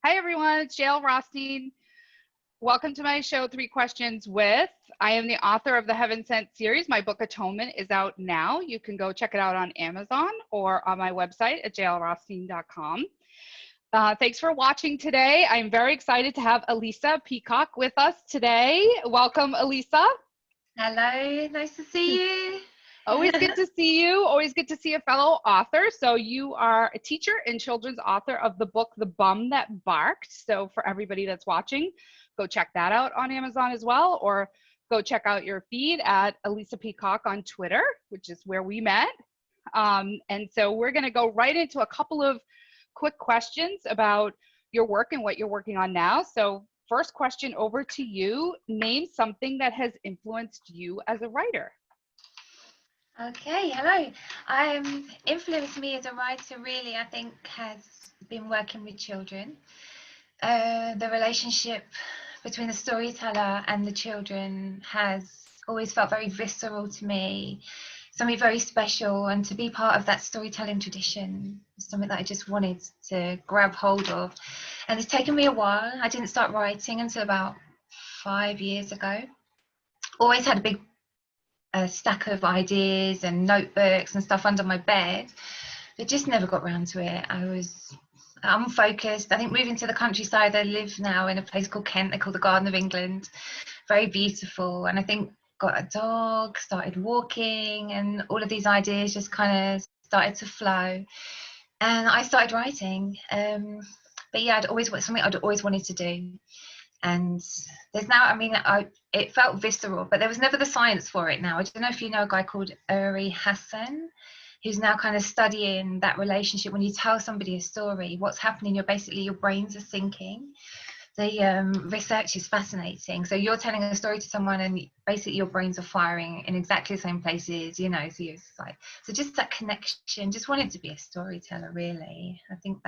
Hi everyone, it's JL Rothstein. Welcome to my show, Three Questions with. I am the author of the Heaven Sent series. My book Atonement is out now. You can go check it out on Amazon or on my website at jlrothstein.com. Thanks for watching today. I'm very excited to have Elisa Peacock with us today. Welcome, Elisa. Hello, nice to see you. Always good to see you. Always good to see a fellow author. So you are a teacher and children's author of the book, The Bum That Barked. So for everybody that's watching, go check that out on Amazon as well, or go check out your feed at Elisa Peacock on Twitter, which is where we met. And so we're going to go right into a couple of quick questions about your work and what you're working on now. So first question over to you. Name something that has influenced you as a writer. Okay, hello. Influenced me as a writer really, I think, has been working with children. The relationship between the storyteller and the children has always felt very visceral to me, something very special, and to be part of that storytelling tradition is something that I just wanted to grab hold of. And it's taken me a while. I didn't start writing until about 5 years ago. Always had a stack of ideas and notebooks and stuff under my bed, but just never got around to it. I was unfocused. I think moving to the countryside, I live now in a place called Kent, they call the Garden of England, very beautiful, and I think got a dog, started walking, and all of these ideas just kind of started to flow, and I started writing. But yeah, something I'd always wanted to do. And there's now, it felt visceral, but there was never the science for it now. I don't know if you know a guy called Uri Hassan, who's now kind of studying that relationship. When you tell somebody a story, what's happening, your brains are syncing. The research is fascinating. So you're telling a story to someone and basically your brains are firing in exactly the same places, so so just that connection. Just wanted to be a storyteller, really. I think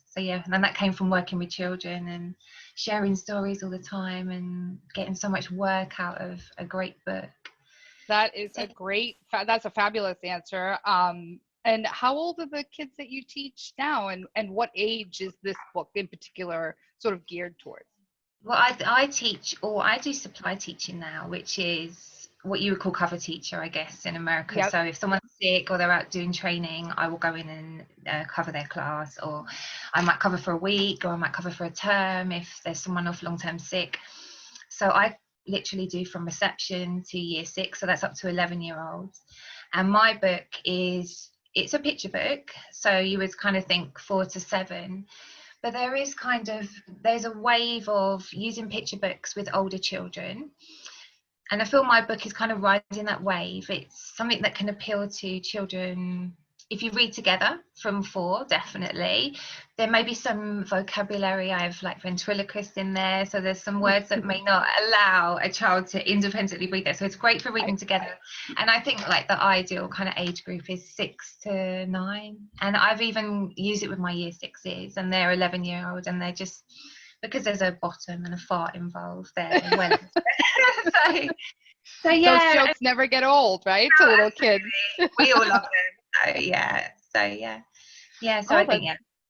so yeah, and then that came from working with children and sharing stories all the time and getting so much work out of a great book. That's a fabulous answer. And how old are the kids that you teach now, and what age is this book in particular sort of geared towards? Well, I do supply teaching now, which is what you would call cover teacher, I guess, in America. Yep. So if someone's sick or they're out doing training, I will go in and cover their class, or I might cover for a week, or I might cover for a term if there's someone off long-term sick. So I literally do from reception to year 6, so that's up to 11-year-olds. And my book it's a picture book, so you would kind of think 4 to 7. But there's a wave of using picture books with older children. And I feel my book is kind of riding that wave. It's something that can appeal to children. If you read together from 4, definitely. There may be some vocabulary. I have like ventriloquist in there. So there's some words that may not allow a child to independently read that. So it's great for reading together. And I think like the ideal kind of age group is 6 to 9. And I've even used it with my year 6s, and they're 11-year-old, and they're just, because there's a bottom and a fart involved there. Well, so yeah. Those jokes never get old, right? To little kids. We all love them. So yeah. So I think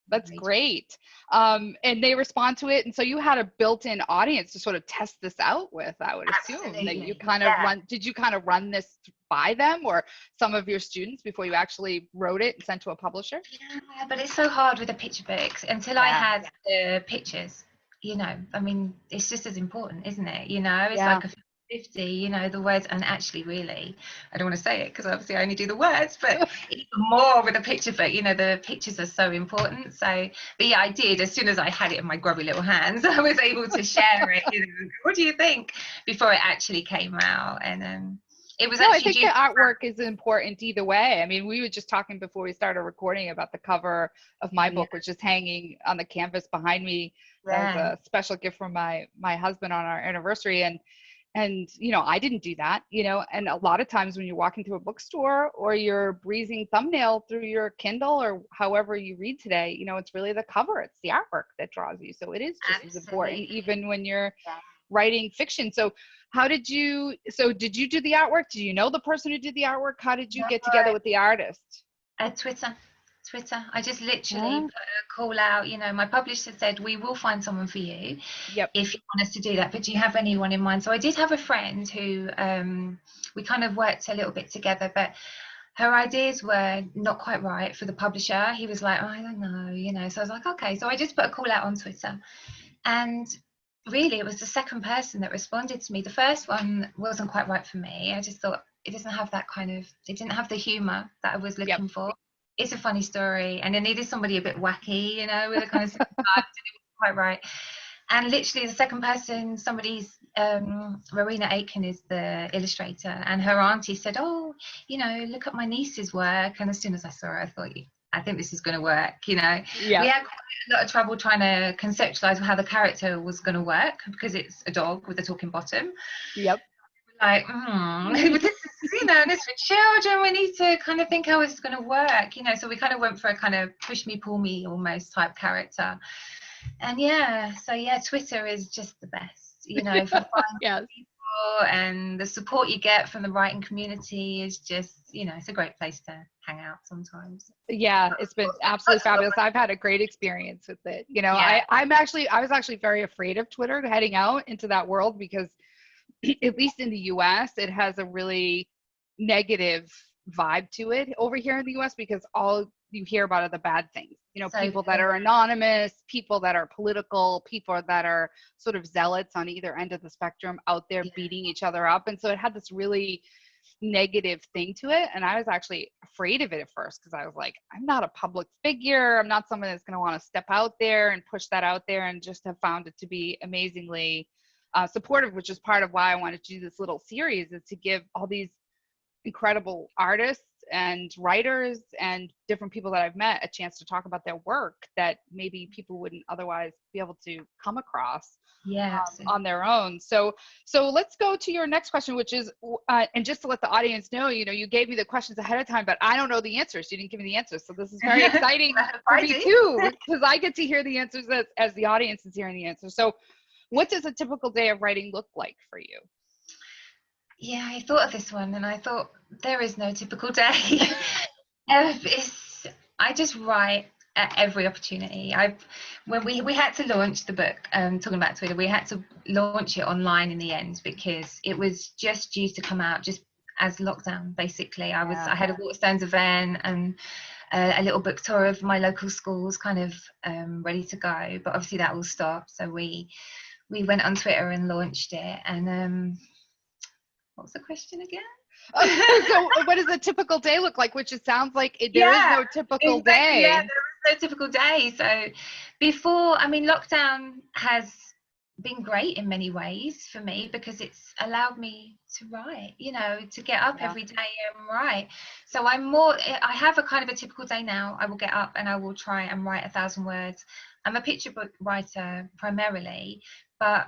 that's great. And they respond to it, and so you had a built-in audience to sort of test this out with, I would assume. That you kind of did you kind of run this by them or some of your students before you actually wrote it and sent to a publisher? Yeah, but it's so hard with the picture books until I had the pictures, it's just as important, isn't it? It's like a 50, the words, and actually really, I don't want to say it because obviously I only do the words, but even more with a picture book, the pictures are so important. So, but yeah, I did, as soon as I had it in my grubby little hands, I was able to share it, what do you think, before it actually came out. And it was I think the artwork is important either way. I mean, we were just talking before we started recording about the cover of my book, which is hanging on the canvas behind me. That was a special gift from my husband on our anniversary. And I didn't do that, and a lot of times when you're walking through a bookstore or you're breezing thumbnail through your Kindle or however you read today, it's really the cover, it's the artwork that draws you. So it is just as important, even when you're writing fiction. So did you do the artwork? Do you know the person who did the artwork? How did you get together with the artist? Twitter. Twitter. I just literally put a call out. My publisher said, we will find someone for you Yep. if you want us to do that, but do you have anyone in mind? So I did have a friend who we kind of worked a little bit together, but her ideas were not quite right for the publisher. He was like, oh, I don't know, so I was like, okay. So I just put a call out on Twitter, and really it was the second person that responded to me. The first one wasn't quite right for me. I just thought it didn't have it didn't have the humor that I was looking for. It's a funny story, and it needed somebody a bit wacky, with a kind of and it wasn't quite right. And literally the second person, somebody's Rowena Aiken is the illustrator, and her auntie said, oh, look at my niece's work. And as soon as I saw it, I thought, I think this is going to work. We had quite a lot of trouble trying to conceptualize how the character was going to work, because it's a dog with a talking bottom. Yep. Like, this is, and it's for children. We need to kind of think how it's going to work, so we kind of went for a kind of push me, pull me almost type character. And Twitter is just the best, for finding people, and the support you get from the writing community is just, it's a great place to hang out sometimes. Yeah, it's been absolutely fabulous. I've had a great experience with it. I was actually very afraid of Twitter heading out into that world, because at least in the US, it has a really negative vibe to it over here in the US, because all you hear about are the bad things. People that are anonymous, people that are political, people that are sort of zealots on either end of the spectrum out there beating each other up. And so it had this really negative thing to it. And I was actually afraid of it at first, because I was like, I'm not a public figure. I'm not someone that's going to want to step out there and push that out there, and just have found it to be amazingly supportive, which is part of why I wanted to do this little series, is to give all these incredible artists and writers and different people that I've met a chance to talk about their work that maybe people wouldn't otherwise be able to come across on their own. So let's go to your next question, which is, and just to let the audience know, you gave me the questions ahead of time, but I don't know the answers. You didn't give me the answers. So this is very exciting for me too, because I get to hear the answers as the audience is hearing the answers. So what does a typical day of writing look like for you? Yeah, I thought of this one, and I thought there is no typical day. I just write at every opportunity. When we had to launch the book, talking about Twitter, we had to launch it online in the end, because it was just due to come out just as lockdown. Basically, I had a Waterstones event and a little book tour of my local schools, kind of ready to go, but obviously that all stopped. So we went on Twitter and launched it, and what was the question again? So what does a typical day look like? Which it sounds like there is no typical day. Yeah, there is no typical day. So lockdown has been great in many ways for me, because it's allowed me to write, to get up every day and write. So I have a kind of a typical day now. I will get up and I will try and write 1,000 words. I'm a picture book writer primarily, but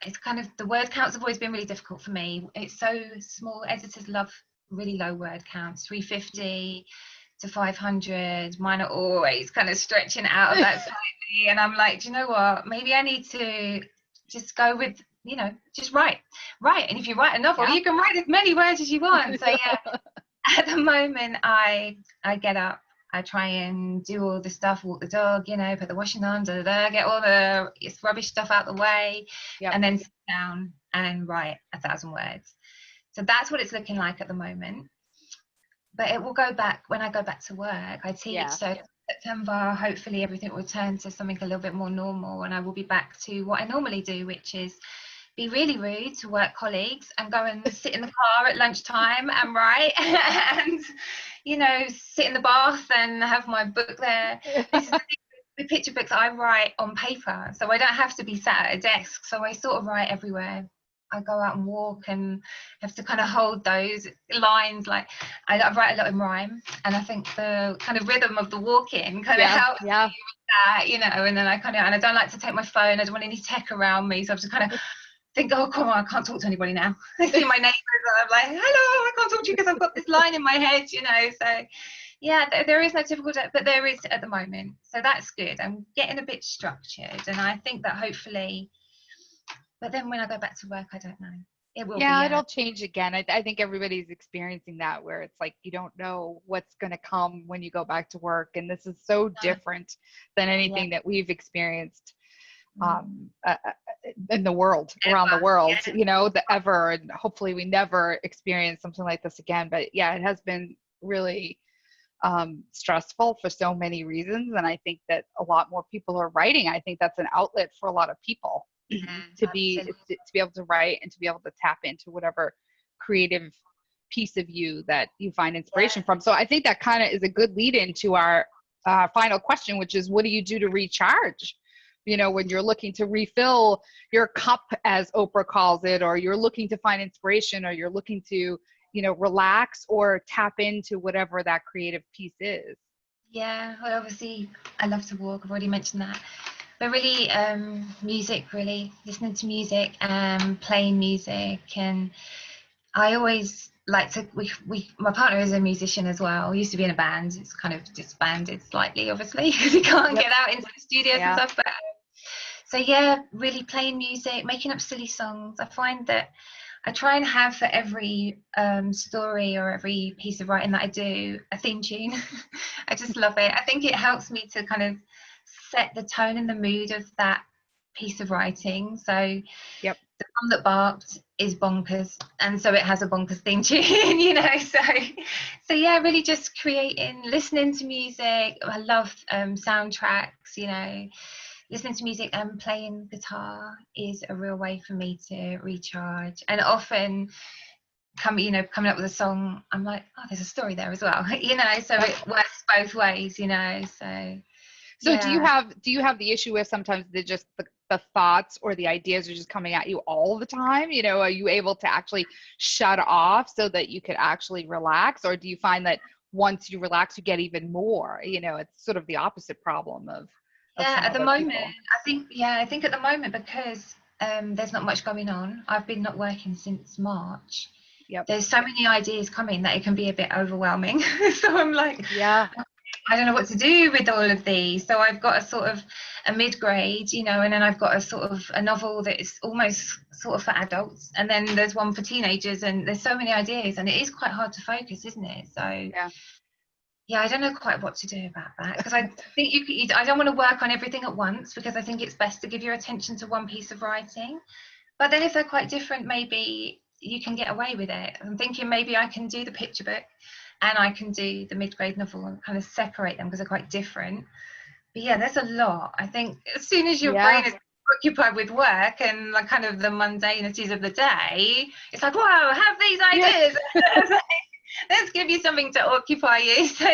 it's kind of the word counts have always been really difficult for me. It's so small. Editors love really low word counts, 350 to 500. Mine are always kind of stretching out of that slightly, and I'm like, do you know what? Maybe I need to just go with, just write. And if you write a novel, you can write as many words as you want. So at the moment, I get up. I try and do all the stuff, walk the dog, put the washing on, get all the rubbish stuff out the way, and then sit down and write 1,000 words. So that's what it's looking like at the moment. But it will go back when I go back to work. I teach, so September, hopefully everything will turn to something a little bit more normal, and I will be back to what I normally do, which is be really rude to work colleagues and go and sit in the car at lunchtime and write, and sit in the bath and have my book there. This is the thing with picture books, I write on paper, so I don't have to be sat at a desk, so I sort of write everywhere I go out and walk, and have to kind of hold those lines. Like I write a lot in rhyme, and I think the kind of rhythm of the walking kind of helps me with that, and then and I don't like to take my phone. I don't want any tech around me, so I have to kind of think, oh, come on, I can't talk to anybody now. I see my neighbours, and I'm like, hello, I can't talk to you because I've got this line in my head, so there is no typical day, but there is at the moment, so that's good. I'm getting a bit structured, and I think that hopefully, but then when I go back to work, I don't know. It will be, Yeah, yeah. it'll change again. I think everybody's experiencing that, where it's like you don't know what's going to come when you go back to work. And this is so different than Yeah. anything that we've experienced Mm. in the world, around the Ever. world, Yeah. the ever. And hopefully we never experience something like this again. But yeah, it has been really stressful for so many reasons. And I think that a lot more people are writing. I think that's an outlet for a lot of people Yeah, absolutely. to be able to write and to be able to tap into whatever creative piece of you that you find inspiration Yeah. from. So I think that kind of is a good lead into our final question, which is, what do you do to recharge? When you're looking to refill your cup, as Oprah calls it, or you're looking to find inspiration, or you're looking to, relax or tap into whatever that creative piece is. Yeah, well, obviously, I love to walk. I've already mentioned that. But really, music, really, listening to music and playing music. And I always like to, my partner is a musician as well. We used to be in a band. It's kind of disbanded slightly, obviously, because we can't Yep. get out into the studios and Yeah. stuff. But so yeah, really playing music, making up silly songs. I find that I try and have for every story or every piece of writing that I do a theme tune. I just love it. I think it helps me to kind of set the tone and the mood of that piece of writing. So Yep. the One That Barked is bonkers, and so it has a bonkers theme tune, so yeah, really just creating, listening to music. I love soundtracks, listening to music and playing guitar is a real way for me to recharge. And often coming up with a song, I'm like, oh, there's a story there as well, so Yep. it works both ways, So do you yeah. have the issue with sometimes the thoughts or the ideas are just coming at you all the time? Are you able to actually shut off so that you could actually relax? Or do you find that once you relax, you get even more? It's sort of the opposite problem of Yeah, some at the other moment, people. I think at the moment, because there's not much going on. I've been not working since March. Yep. There's so many ideas coming that it can be a bit overwhelming. So I'm like, Yeah. I don't know what to do with all of these. So I've got a sort of a mid-grade, and then I've got a sort of a novel that is almost sort of for adults, and then there's one for teenagers, and there's so many ideas, and it is quite hard to focus, isn't it? So Yeah. yeah, I don't know quite what to do about that, because I think I don't want to work on everything at once, because I think it's best to give your attention to one piece of writing. But then if they're quite different, maybe you can get away with it. I'm thinking maybe I can do the picture book and I can do the mid-grade novel and kind of separate them because they're quite different. But yeah, there's a lot. I think as soon as your Yeah. brain is occupied with work and like kind of the mundanities of the day, it's like, whoa, have these Yeah. ideas. Let's give you something to occupy you. So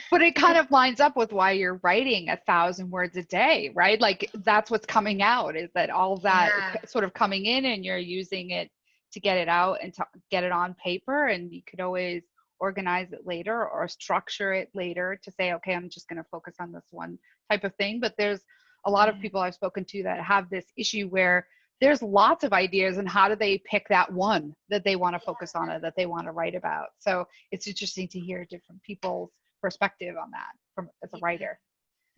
But it kind of lines up with why you're writing 1,000 words a day, right? Like that's what's coming out, is that all that yeah, sort of coming in and you're using it to get it out and to get it on paper. And you could always organize it later or structure it later to say, okay, I'm just going to focus on this one type of thing. But there's a lot of yeah, people I've spoken to that have this issue where there's lots of ideas, and how do they pick that one that they want to focus on or that they want to write about? So it's interesting to hear different people's perspective on that from as a writer.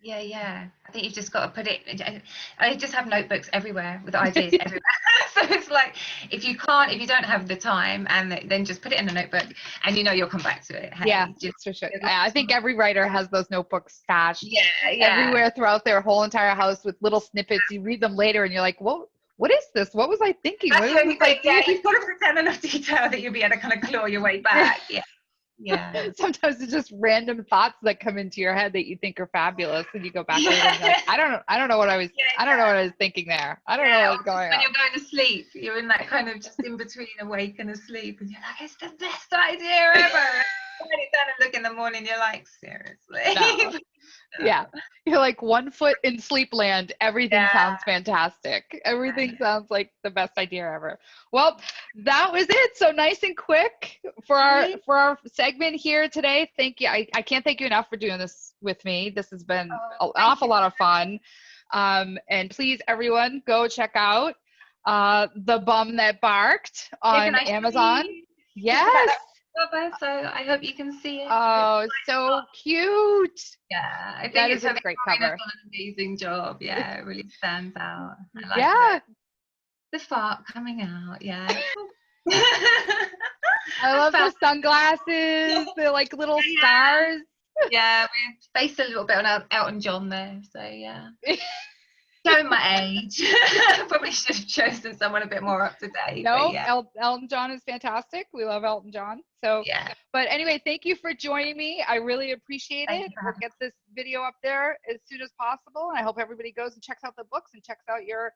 yeah. I think you've just got to put it. I just have notebooks everywhere with ideas everywhere. So it's like, if you don't have the time, and then just put it in a notebook, and you'll come back to it. Yeah, Hey, just for sure. I think every writer has those notebooks stashed yeah. everywhere throughout their whole entire house with little snippets. You read them later and you're like, whoa, what is this? What was I thinking? That's What the is only this thing. Yeah, idea? you've got to pretend enough detail that you'll be able to kind of claw your way back. Yeah. Sometimes it's just random thoughts that come into your head that you think are fabulous, and you go back later and you're like, Yeah. I don't know what I was, I don't know what I was thinking there. I don't know what was Or just going when on. you're going to sleep, you're in that kind of just in between awake and asleep, and you're like, it's the best idea ever. Write it down and look in the morning, you're like, seriously. No. No. Yeah. You're like 1 foot in sleep land. Everything Yeah. sounds fantastic. Everything sounds like the best idea ever. Well, that was it. So nice and quick for our segment here today. Thank you. I can't thank you enough for doing this with me. This has been an awful lot of fun. And please, everyone, go check out The Bum That Barked on Amazon. Yes. So I hope you can see it. Oh, so cute. Yeah, I think That it's is I a think great Marina's cover. done an amazing job. Yeah, it really stands out. I like Yeah. the fart coming out. Yeah. I love the sunglasses, the like little stars. Yeah, we based a little bit on Elton John there, so yeah. Showing my age. Probably should have chosen someone a bit more up to date. No, Yeah. Elton John is fantastic. We love Elton John. So, Yeah. but anyway, thank you for joining me. I really appreciate Thank it. you. We'll get this video up there as soon as possible. And I hope everybody goes and checks out the books and checks out your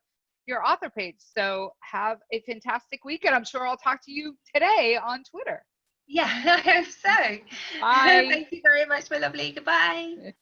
author page. So have a fantastic week. And I'm sure I'll talk to you today on Twitter. Yeah, I hope so. Bye. Thank you very much, my lovely. Goodbye.